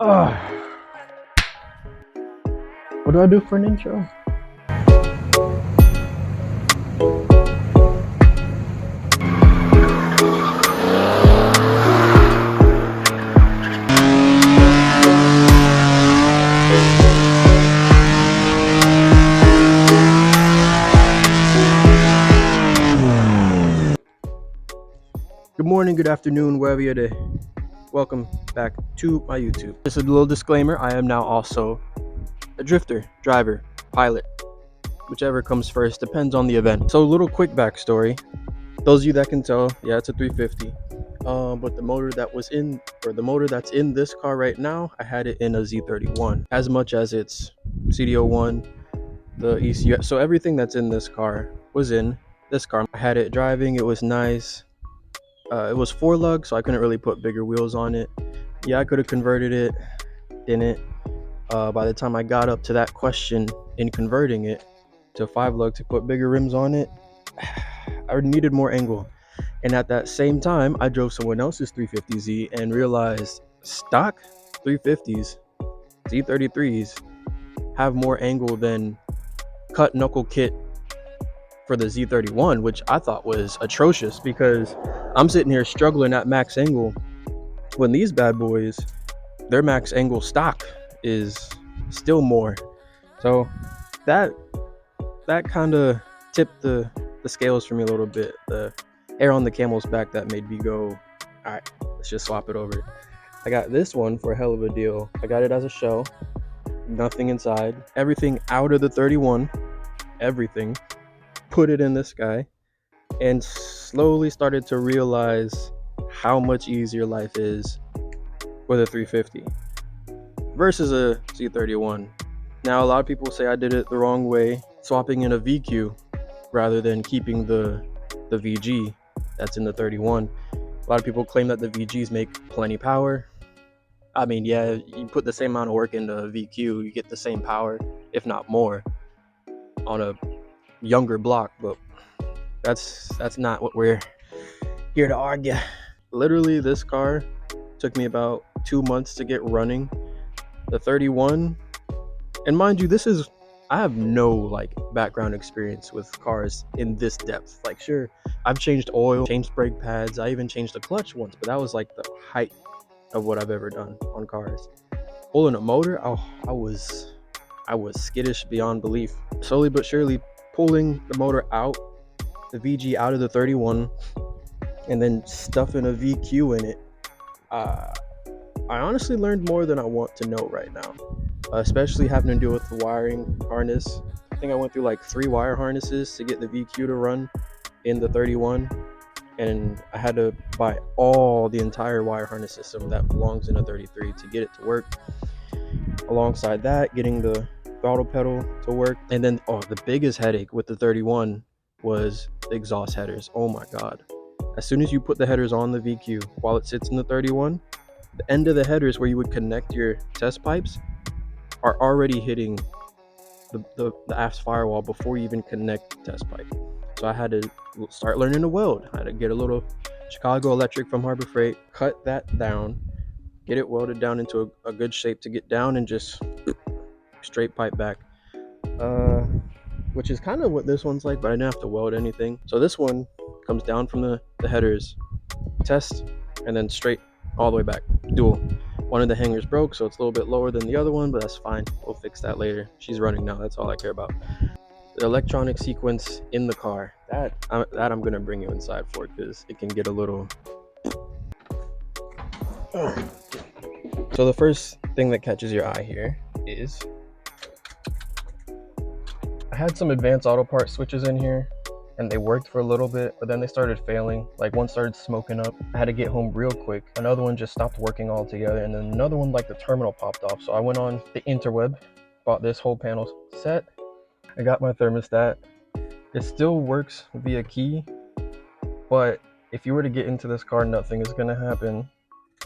What do I do for an intro? Good morning, good afternoon, wherever you're at. Welcome back to my YouTube. Just a little disclaimer, I am now also a drifter, driver, pilot, whichever comes first, depends on the event. So a little quick backstory. Those of you that can tell, yeah, it's a 350. But the motor that's in this car right now, I had it in a Z31. As much as it's CDO1, the ECU, so everything that's in this car was in this car. I had it driving, it was nice. It was 4-lug, so I couldn't really put bigger wheels on it. Yeah, I could have converted it, didn't. By the time I got up to that question in converting it to 5-lug to put bigger rims on it, I needed more angle. And at that same time, I drove someone else's 350Z and realized stock 350s, Z33s, have more angle than cut knuckle kit for the Z31, which I thought was atrocious because I'm sitting here struggling at max angle when these bad boys, their max angle stock is still more. So that kind of tipped the scales for me a little bit. The hair on the camel's back that made me go, all right, let's just swap it over. I got this one for a hell of a deal. I got it as a shell, nothing inside, everything out of the 31, everything, put it in this guy, and slowly started to realize how much easier life is with a 350 versus a Z31. Now, a lot of people say I did it the wrong way, swapping in a VQ rather than keeping the VG that's in the 31. A lot of people claim that the VGs make plenty power. I mean, yeah, you put the same amount of work into a VQ, you get the same power, if not more, on a younger block, but that's not what we're here to argue. Literally, this car took me about 2 months to get running. The 31, and mind you, I have no like background experience with cars in this depth. Like, sure, I've changed oil, changed brake pads, I even changed the clutch once, but that was like the height of what I've ever done on cars. Pulling a motor, I was skittish beyond belief. Slowly but surely pulling the motor out, the VG out of the 31, and then stuffing a VQ in it. I honestly learned more than I want to know right now, especially having to deal with the wiring harness. I think I went through like 3 wire harnesses to get the VQ to run in the 31, and I had to buy the entire wire harness system that belongs in a 33 to get it to work. Alongside that, getting the throttle pedal to work, and then the biggest headache with the 31 was the exhaust headers. Oh my god. As soon as you put the headers on the VQ while it sits in the 31, the end of the headers where you would connect your test pipes are already hitting the aft firewall before you even connect the test pipe. So I had to start learning to weld. I had to get a little Chicago Electric from Harbor Freight, cut that down, get it welded down into a good shape to get down, and just straight pipe back. Which is kind of what this one's like, but I didn't have to weld anything. So this one comes down from the headers, test, and then straight all the way back, dual. One of the hangers broke, so it's a little bit lower than the other one, but that's fine. We'll fix that later. She's running now, that's all I care about. The electronic sequence in the car, that I'm gonna bring you inside for, because it can get a little... So the first thing that catches your eye here is I had some advanced auto part switches in here, and they worked for a little bit, but then they started failing. Like, one started smoking up. I had to get home real quick. Another one just stopped working altogether, and then another one, like, the terminal popped off. So I went on the interweb, bought this whole panel set. I got my thermostat. It still works via key, but if you were to get into this car, nothing is gonna happen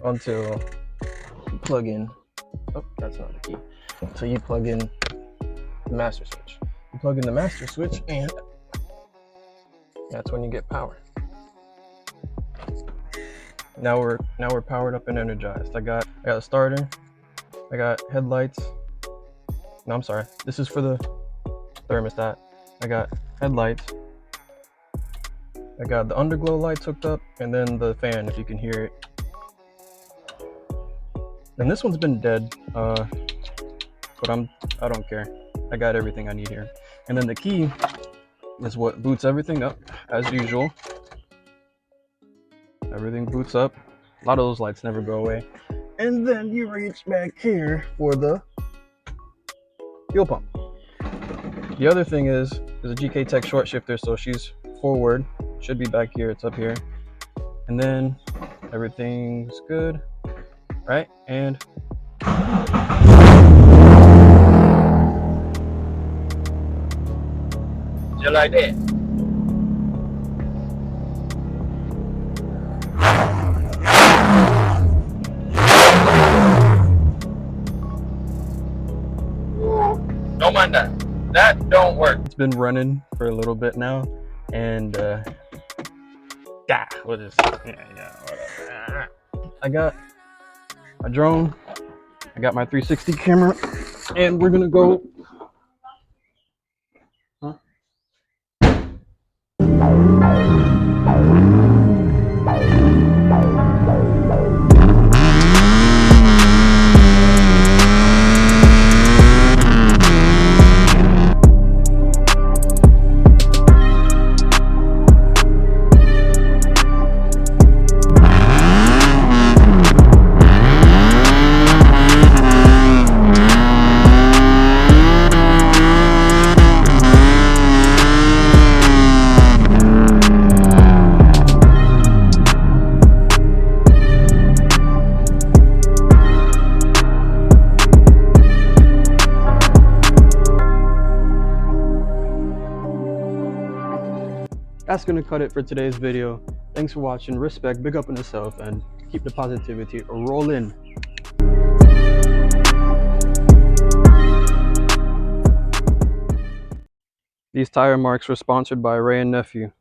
until you plug in. Oh, that's not the key. So you plug in the master switch. You plug in the master switch, and that's when you get power. Now we're powered up and energized. I got a starter, I got headlights. No, I'm sorry. This is for the thermostat. I got headlights. I got the underglow lights hooked up, and then the fan, if you can hear it. And this one's been dead, but I don't care. I got everything I need here. And then the key is what boots everything up, as usual. Everything boots up. A lot of those lights never go away. And then you reach back here for the fuel pump. The other thing is, there's a GK Tech short shifter, so she's forward. Should be back here, it's up here. And then everything's good, right? And just like that. Don't mind that. That don't work. It's been running for a little bit now, and what is whatever. I got my drone, I got my 360 camera, and we're gonna go. That's gonna cut it for today's video. Thanks for watching. Respect, big up on yourself, and keep the positivity rolling. These tire marks were sponsored by Ray and Nephew.